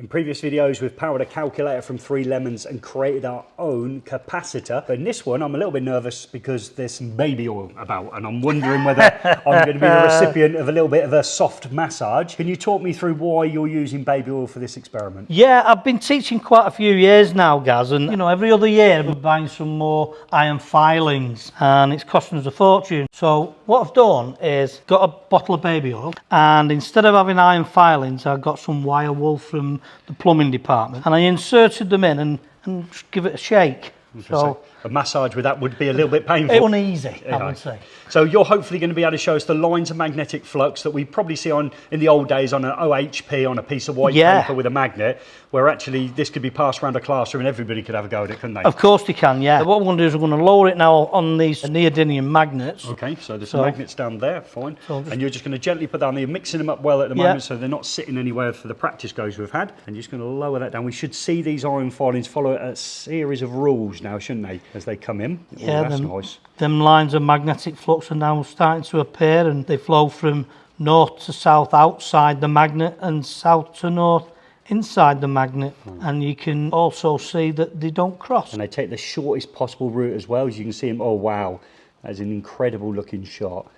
In previous videos, we've powered a calculator from 3 lemons and created our own capacitor. But in this one, I'm a little bit nervous because there's some baby oil about, and I'm wondering whether I'm going to be the recipient of a little bit of a soft massage. Can you talk me through why you're using baby oil for this experiment? Yeah, I've been teaching quite a few years now, Gaz, and every other year we're buying some more iron filings, and it's costing us a fortune. So what I've done is got a bottle of baby oil, and instead of having iron filings, I got some wire wool from the plumbing department, and I inserted them in and just give it a shake. So a massage with that would be a little bit painful. It's uneasy, I would say. So you're hopefully going to be able to show us the lines of magnetic flux that we probably see in the old days on an OHP on a piece of white paper with a magnet, where actually this could be passed around a classroom and everybody could have a go at it, couldn't they? Of course they can, yeah. What we're going to do is we're going to lower it now on these neodymium magnets. Okay, so there's some magnets down there, fine. And you're just going to gently put down, you're mixing them up well at the moment, so they're not sitting anywhere for the practice goes we've had. And you're just going to lower that down. We should see these iron filings follow a series of rules now, shouldn't they, as they come in? Yeah, that's nice. Them lines of magnetic flux are now starting to appear, and they flow from north to south outside the magnet and south to north inside the magnet. And you can also see that they don't cross. And they take the shortest possible route as well, as you can see them. Oh wow, that is an incredible looking shot.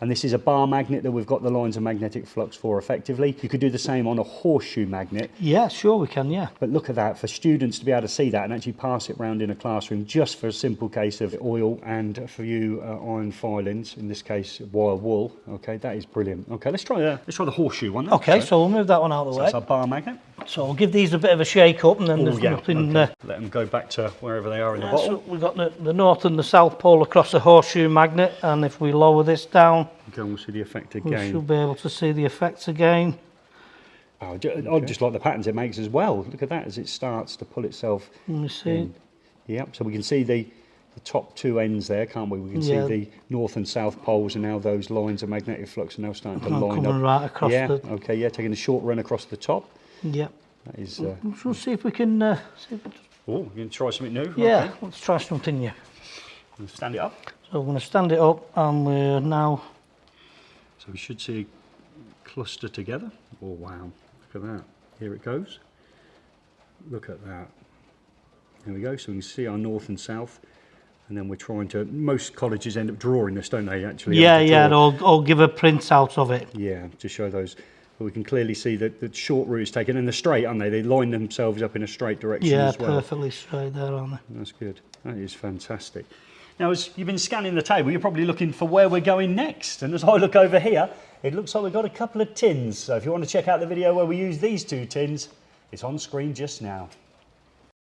And this is a bar magnet that we've got the lines of magnetic flux for effectively. You could do the same on a horseshoe magnet. Yeah, sure we can, yeah. But look at that, for students to be able to see that and actually pass it around in a classroom just for a simple case of oil and for you iron filings, in this case wire wool. Okay, that is brilliant. Okay, let's try the horseshoe one then. Okay, so we'll move that one out of the way. That's our bar magnet. So we'll give these a bit of a shake up, and then there's nothing... Let them go back to wherever they are in the bottle. So we've got the north and the south pole across the horseshoe magnet, and if we lower this down, okay, we'll see the effect again. We should be able to see the effects again. Oh, I just like the patterns it makes as well. Look at that as it starts to pull itself. Let me see. Yep, so we can see the top two ends there, can't we? We can see the north and south poles, and now those lines of magnetic flux are now starting to line up. Right across taking a short run across the top. Yep. That is. We'll see if we can. Oh, you can try something new. Yeah, okay. Let's try something new. Stand it up. So we're going to stand it up, and we're now. So we should see cluster together. Oh wow! Look at that. Here it goes. Look at that. There we go. So we can see our north and south. And then we're trying to, most colleges end up drawing this, don't they, actually? Yeah, or give a print out of it. Yeah, to show those. But we can clearly see that the short route is taken, and they're straight, aren't they? They line themselves up in a straight direction as well. Yeah, perfectly straight there, aren't they? That's good. That is fantastic. Now, as you've been scanning the table, you're probably looking for where we're going next. And as I look over here, it looks like we've got a couple of tins. So if you want to check out the video where we use these two tins, it's on screen just now.